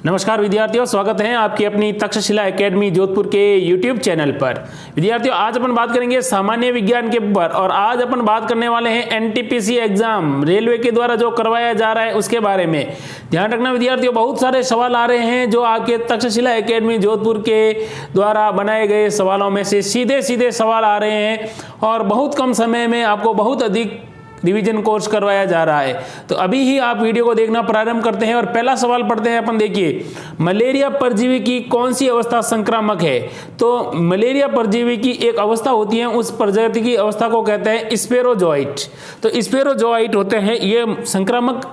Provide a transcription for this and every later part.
नमस्कार विद्यार्थियों, स्वागत है आपकी अपनी तक्षशिला एकेडमी जोधपुर के YouTube चैनल पर। विद्यार्थियों, आज अपन बात करेंगे सामान्य विज्ञान के ऊपर और आज अपन बात करने वाले हैं एनटीपीसी एग्जाम रेलवे के द्वारा जो करवाया जा रहा है उसके बारे में। ध्यान रखना विद्यार्थियों, बहुत सारे सवाल आ रहे हैं जो आपके तक्षशिला एकेडमी जोधपुर के द्वारा बनाए गए सवालों में से सीधे सीधे सवाल आ रहे हैं और बहुत कम समय में आपको बहुत अधिक रिवीजन कोर्स करवाया जा रहा है। तो अभी ही आप वीडियो को देखना प्रारंभ करते हैं और पहला सवाल पढ़ते हैं अपन। देखिए, मलेरिया परजीवी की कौन सी अवस्था संक्रामक है? तो मलेरिया परजीवी की एक अवस्था होती है, उस प्रजाति की अवस्था को कहते हैं स्पेरोजोइट। तो स्पेरोजोइट होते हैं, ये संक्रामक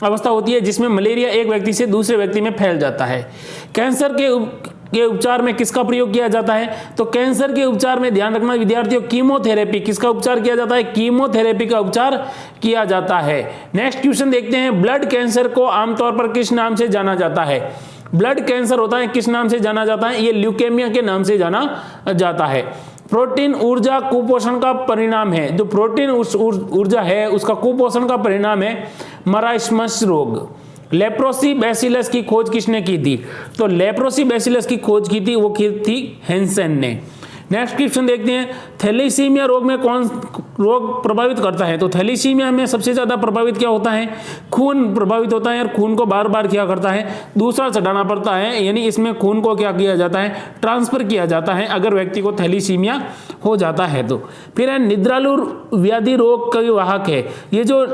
अवस्था होती है जिसमें मलेरिया एक व्यक्ति से दूसरे व्यक्ति में फैल जाता है। कैंसर के उपचार में किसका प्रयोग किया जाता है? तो कैंसर के उपचार में ध्यान रखना विद्यार्थियों, कीमोथेरेपी। किसका उपचार किया जाता है? कीमोथेरेपी का उपचार किया जाता है। नेक्स्ट क्वेश्चन देखते हैं, ब्लड कैंसर को आमतौर पर किस नाम से जाना जाता है? ब्लड कैंसर होता है किस नाम से जाना जाता है? ये ल्यूकेमिया के नाम से जाना जाता है। प्रोटीन ऊर्जा कुपोषण का परिणाम है। जो प्रोटीन ऊर्जा है उसका कुपोषण का परिणाम है मरास्मस रोग। लेप्रोसी बैसिलस की खोज किसने की थी? तो लेप्रोसी बैसिलस की खोज की थी, वो की थी हैंसन ने। नेक्स्ट क्वेश्चन देखते हैं, थैलेसीमिया रोग में कौन रोग प्रभावित करता है? तो थैलेसीमिया में सबसे ज्यादा प्रभावित क्या होता है? खून प्रभावित होता है और खून को बार बार क्या करता है? दूसरा चढ़ाना पड़ता है, यानी इसमें खून को क्या किया जाता है? ट्रांसफर किया जाता है अगर व्यक्ति को थैलेसीमिया हो जाता है तो। फिर है निद्रालु व्याधि रोग का वाहक है। ये जो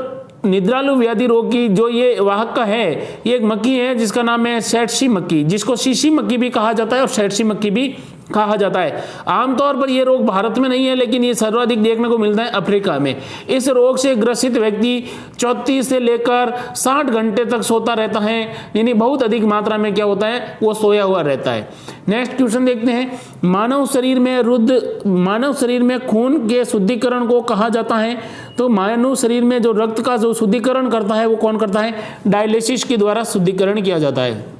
निद्रालु व्याधि रोग की जो ये वाहक का है, ये एक मक्खी है जिसका नाम है सैटसी मक्खी, जिसको शीशी मक्खी भी कहा जाता है और सैटसी मक्खी भी कहा जाता है। आमतौर पर यह रोग भारत में नहीं है, लेकिन ये सर्वाधिक देखने को मिलता है अफ्रीका में। इस रोग से ग्रसित व्यक्ति 34 से लेकर 60 घंटे तक सोता रहता है, यानी बहुत अधिक मात्रा में क्या होता है? वो सोया हुआ रहता है। नेक्स्ट क्वेश्चन देखते हैं, मानव शरीर में खून के शुद्धिकरण को कहा जाता है? तो मानव शरीर में जो रक्त का जो शुद्धिकरण करता है वो कौन करता है? डायलिसिस के द्वारा शुद्धिकरण किया जाता है।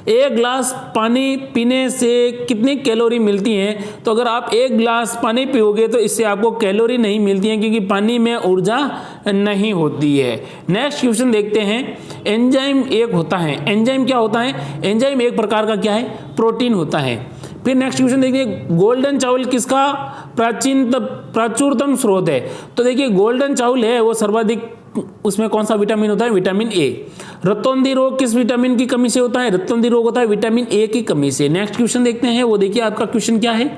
एक गिलास पानी पीने से कितनी कैलोरी मिलती हैं? तो अगर आप एक गिलास पानी पियोगे तो इससे आपको कैलोरी नहीं मिलती है, क्योंकि पानी में ऊर्जा नहीं होती है। नेक्स्ट क्वेश्चन देखते हैं, एंजाइम एक होता है। एंजाइम क्या होता है? एंजाइम एक प्रकार का क्या है? प्रोटीन होता है। फिर नेक्स्ट क्वेश्चन देखिए, गोल्डन चावल किसका प्राचुरतम स्रोत है? तो देखिए, गोल्डन चावल है वो सर्वाधिक, उसमें कौन सा विटामिन होता है? Vitamin A. रतौंधी रोग किस विटामिन की कमी से होता है? रतौंधी रोग होता है विटामिन ए की कमी से। नेक्स्ट क्वेश्चन देखते हैं, वो देखिए आपका क्वेश्चन क्या है,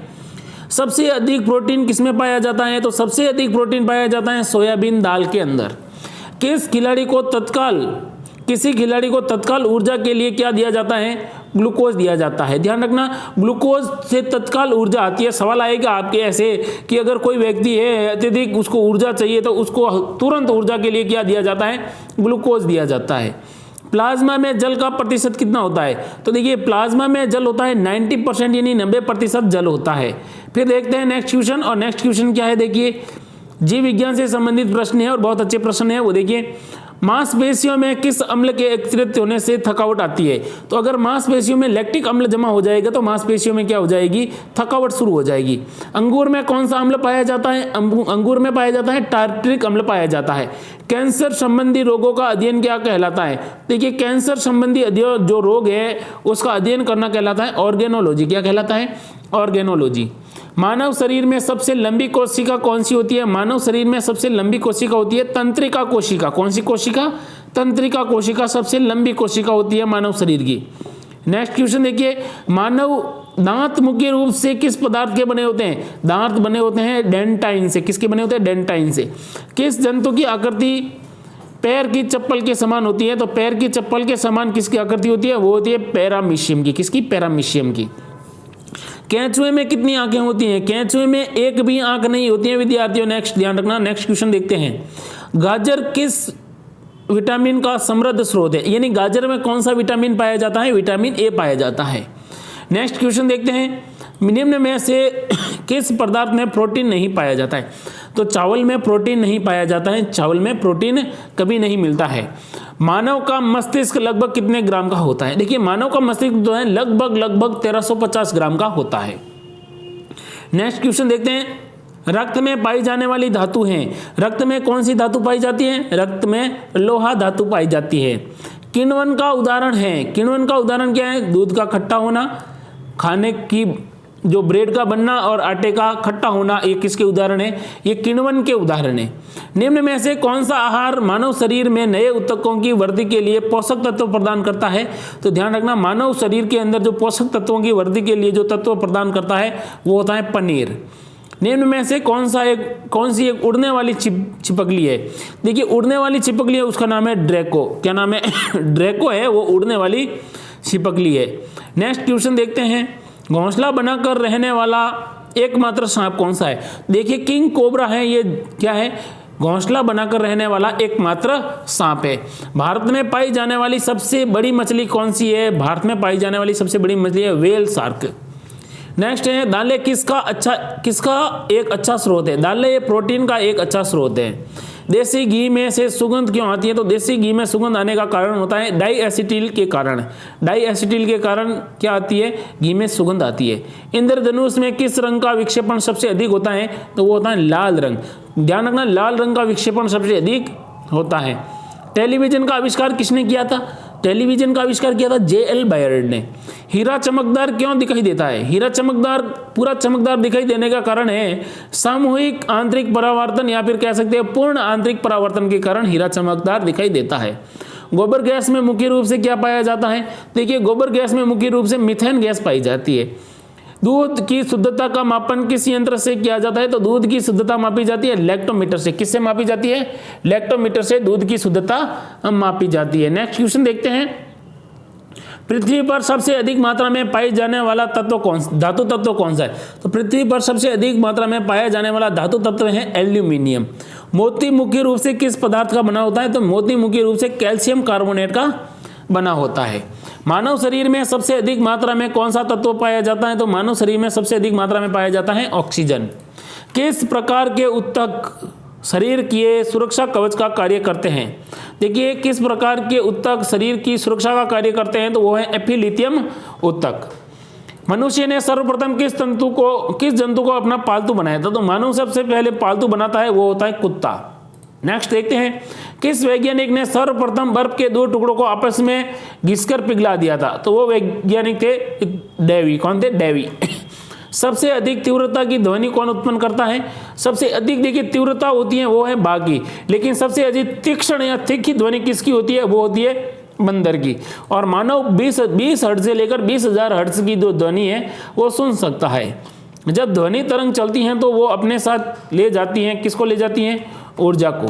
सबसे अधिक प्रोटीन किसमें पाया जाता है? तो सबसे अधिक प्रोटीन पाया जाता है सोयाबीन दाल के अंदर। किसी खिलाड़ी को तत्काल ऊर्जा के लिए क्या दिया जाता है? ग्लूकोज दिया जाता है। ध्यान रखना, ग्लूकोज से तत्काल ऊर्जा आती है। सवाल आएगा आपके ऐसे कि अगर कोई व्यक्ति है अत्यधिक उसको ऊर्जा चाहिए तो उसको तुरंत ऊर्जा के लिए क्या दिया जाता है? ग्लूकोज दिया जाता है। प्लाज्मा में जल का प्रतिशत कितना होता है? तो देखिए, प्लाज्मा में जल होता है 90%, यानी 90% जल होता है। फिर देखते हैं नेक्स्ट क्वेश्चन, और नेक्स्ट क्वेश्चन क्या है? देखिए, जीव विज्ञान से संबंधित प्रश्न है और बहुत अच्छे प्रश्न है। वो देखिए, मांसपेशियों में किस अम्ल के एकत्रित होने से थकावट आती है? तो अगर मांसपेशियों में लैक्टिक अम्ल जमा हो जाएगा तो मांसपेशियों में क्या हो जाएगी? थकावट शुरू हो जाएगी। अंगूर में कौन सा अम्ल पाया जाता है? अंगूर में पाया जाता है टार्ट्रिक अम्ल पाया जाता है। कैंसर संबंधी रोगों का अध्ययन क्या कहलाता है? देखिए, कैंसर संबंधी जो रोग है उसका अध्ययन करना कहलाता है ऑर्गेनोलॉजी। क्या कहलाता है? ऑर्गेनोलॉजी। मानव शरीर में सबसे लंबी कोशिका कौन सी होती है? मानव शरीर में सबसे लंबी कोशिका होती है तंत्रिका कोशिका। कौन सी कोशिका? तंत्रिका कोशिका सबसे लंबी कोशिका होती है मानव शरीर की। नेक्स्ट क्वेश्चन देखिए, मानव दांत मुख्य रूप से किस पदार्थ के बने होते हैं? दांत बने होते हैं डेंटाइन से। किसके बने होते हैं? डेंटाइन से। किस जंतु की आकृति पैर की चप्पल के समान होती है? तो पैर की चप्पल के समान किसकी आकृति होती है? वो होती है पैरामीशियम की। किसकी? पैरामीशियम की। केंचुए में कितनी आंखें होती हैं? केंचुए में एक भी आंख नहीं होती है विद्यार्थियों। नेक्स्ट ध्यान रखना, नेक्स्ट क्वेश्चन देखते हैं, गाजर किस विटामिन का समृद्ध स्रोत है? यानी गाजर में कौन सा विटामिन पाया जाता है? विटामिन ए पाया जाता है। नेक्स्ट क्वेश्चन देखते हैं, निम्न में से किस पदार्थ में प्रोटीन नहीं पाया जाता है? तो चावल में प्रोटीन नहीं पाया जाता है, चावल में प्रोटीन कभी नहीं मिलता है। मानव का मस्तिष्क लगभग कितने ग्राम का होता है? देखिए, मानव का मस्तिष्क जो है लगभग 1350 ग्राम का होता है। नेक्स्ट क्वेश्चन देखते हैं, रक्त में पाई जाने वाली धातु हैं। रक्त में कौन सी धातु पाई जाती है? रक्त में लोहा धातु पाई जाती है। किण्वन का उदाहरण है। किण्वन का उदाहरण क्या है? दूध का खट्टा होना, खाने की जो ब्रेड का बनना और आटे का खट्टा होना, ये किसके उदाहरण है? ये किण्वन के उदाहरण है। निम्न में से कौन सा आहार मानव शरीर में नए ऊतकों की वृद्धि के लिए पोषक तत्व प्रदान करता है? तो ध्यान रखना, मानव शरीर के अंदर जो पोषक तत्वों की वृद्धि के लिए जो तत्व प्रदान करता है वो होता है पनीर। निम्न में से कौन सी एक उड़ने वाली छिपकली है? देखिए, उड़ने वाली छिपकली है, उसका नाम है ड्रैको। क्या नाम है? ड्रैको है, वो उड़ने वाली छिपकली है। नेक्स्ट क्वेश्चन देखते हैं, घोंसला बनाकर रहने वाला एकमात्र सांप कौन सा है? देखिए, किंग कोबरा है, ये क्या है? घोंसला बनाकर रहने वाला एकमात्र सांप है। भारत में पाई जाने वाली सबसे बड़ी मछली कौन सी है? भारत में पाई जाने वाली सबसे बड़ी मछली है व्हेल शार्क। नेक्स्ट है, दालें किसका एक अच्छा स्रोत है? दालें प्रोटीन का एक अच्छा स्रोत है। देसी घी में से सुगंध क्यों आती है? तो देसी घी में सुगंध आने का कारण होता है डाइएसिटिल के कारण। डाइएसिटिल के कारण क्या आती है? घी में सुगंध आती है। इंद्रधनुष में किस रंग का विक्षेपण सबसे अधिक होता है? तो वो होता है लाल रंग। ध्यान रखना, लाल रंग का विक्षेपण सबसे अधिक होता है। टेलीविजन का आविष्कार किसने किया था? टेलीविजन का आविष्कार किया था J.L. बायर्ड ने। हीरा चमकदार क्यों दिखाई देता है? हीरा चमकदार, पूरा चमकदार दिखाई देने का कारण है सामूहिक आंतरिक परावर्तन, या फिर कह सकते हैं पूर्ण आंतरिक परावर्तन के कारण हीरा चमकदार दिखाई देता है। गोबर गैस में मुख्य रूप से क्या पाया जाता है? देखिए, गोबर गैस में मुख्य रूप से मीथेन गैस पाई जाती है। दूध की शुद्धता का मापन किस यंत्र से किया जाता है? तो दूध की शुद्धता मापी जाती है लैक्टोमीटर से। किससे मापी जाती है? लैक्टोमीटर से दूध की शुद्धता मापी जाती है। नेक्स्ट क्वेश्चन देखते हैं, पृथ्वी पर सबसे अधिक मात्रा में पाई जाने वाला धातु तत्व कौन सा है? तो पृथ्वी पर सबसे अधिक मात्रा में पाया जाने वाला धातु तत्व है एल्यूमिनियम। मोती मुख्य रूप से किस पदार्थ का बना होता है? तो मोती मुख्य रूप से कैल्शियम कार्बोनेट का बना होता है। मानव शरीर में सबसे अधिक मात्रा में कौन सा तत्व पाया जाता है? तो मानव शरीर में सबसे अधिक मात्रा में पाया जाता है ऑक्सीजन। किस प्रकार के ऊतक शरीर के सुरक्षा कवच का कार्य करते हैं? देखिए, किस प्रकार के ऊतक शरीर की सुरक्षा का कार्य करते हैं? तो वो है एपिलिथियम ऊतक। मनुष्य ने सर्वप्रथम किस जंतु को अपना पालतू बनाया था? तो मानव सबसे पहले पालतू बनाता है, वो होता है कुत्ता। नेक्स्ट देखते हैं, किस वैज्ञानिक ने सर्वप्रथम बर्फ के दो टुकड़ों को आपस में घिसकर पिघला दिया था? तो वो वैज्ञानिक थे डेवी। कौन थे? डेवी। सबसे अधिक तीव्रता की ध्वनि कौन उत्पन्न करता है? सबसे अधिक देखिए तीव्रता होती है वो है बाघ की, लेकिन सबसे अधिक तीक्ष्ण या तीखी ध्वनि किसकी होती है? वो होती है बंदर की। और मानव 20 हर्ट्ज से लेकर 20,000 हर्ट्ज की जो ध्वनि है वो सुन सकता है। जब ध्वनि तरंग चलती हैं तो वो अपने साथ ले जाती हैं, किसको ले जाती हैं? ऊर्जा को।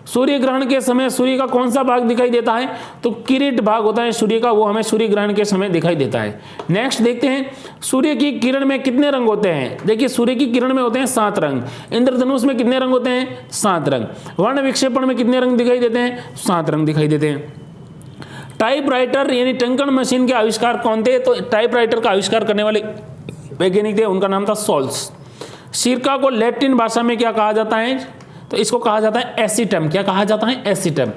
सूर्य ग्रहण के समय सूर्य का कौन सा भाग दिखाई देता है? तो किरीट भाग होता है सूर्य का, वो हमें सूर्य ग्रहण के समय दिखाई देता है। नेक्स्ट देखते हैं, सूर्य की किरण में कितने रंग होते हैं? देखिए, सूर्य की किरण में होते हैं 7 रंग। इंद्रधनुष में कितने रंग होते हैं? 7 रंग। वर्ण विक्षेपण में कितने रंग दिखाई देते हैं? 7 रंग दिखाई देते हैं। टाइपराइटर यानी टंकण मशीन के आविष्कार कौन थे? तो टाइपराइटर का आविष्कार करने वाले वैज्ञानिक थे, उनका नाम था सोल्स। सिरका को लैटिन भाषा में क्या कहा जाता है? तो इसको कहा जाता है एसीटम। क्या कहा जाता है? एसीटम।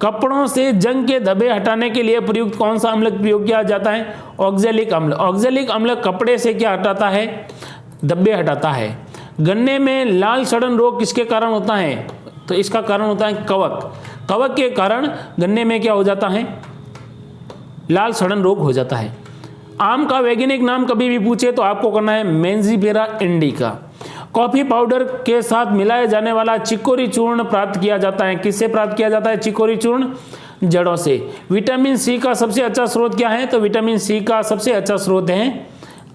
कपड़ों से जंग के धब्बे हटाने के लिए प्रयुक्त कौन सा अम्ल प्रयोग किया जाता है? ऑक्जेलिक अम्ल। ऑक्जेलिक अम्ल कपड़े से क्या हटाता है? धब्बे हटाता है। गन्ने में लाल सड़न रोग किसके कारण होता है? तो इसका कारण होता है कवक। कवक के कारण गन्ने में क्या हो जाता है? लाल सड़न रोग हो जाता है। आम का वैज्ञानिक नाम कभी भी पूछे तो आपको करना है मेंजिफेरा इंडिका। कॉफी पाउडर के साथ मिलाया जाने वाला चिकोरी चूर्ण प्राप्त किया जाता है, किससे प्राप्त किया जाता है? चिकोरी चूर्ण जड़ों से। विटामिन सी का सबसे अच्छा स्रोत क्या है? तो विटामिन सी का सबसे अच्छा स्रोत है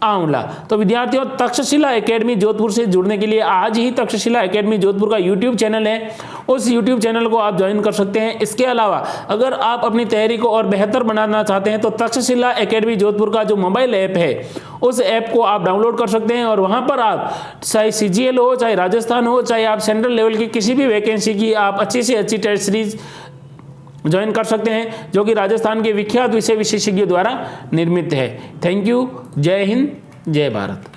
आंवला। तो विद्यार्थियों, तक्षशिला एकेडमी जोधपुर से जुड़ने के लिए आज ही तक्षशिला एकेडमी जोधपुर का यूट्यूब चैनल है, उस यूट्यूब चैनल को आप ज्वाइन कर सकते हैं। इसके अलावा अगर आप अपनी तैयारी को और बेहतर बनाना चाहते हैं तो तक्षशिला एकेडमी जोधपुर का जो मोबाइल ऐप है उस ऐप को आप डाउनलोड कर सकते हैं, और वहां पर आप चाहे CGL हो, चाहे राजस्थान हो, चाहे आप सेंट्रल लेवल की किसी भी वैकेंसी की आप अच्छी से अच्छी टेस्ट सीरीज ज्वाइन कर सकते हैं, जो कि राजस्थान के विख्यात विषय विशेषज्ञों द्वारा निर्मित है। Thank you. जय हिंद, जय भारत।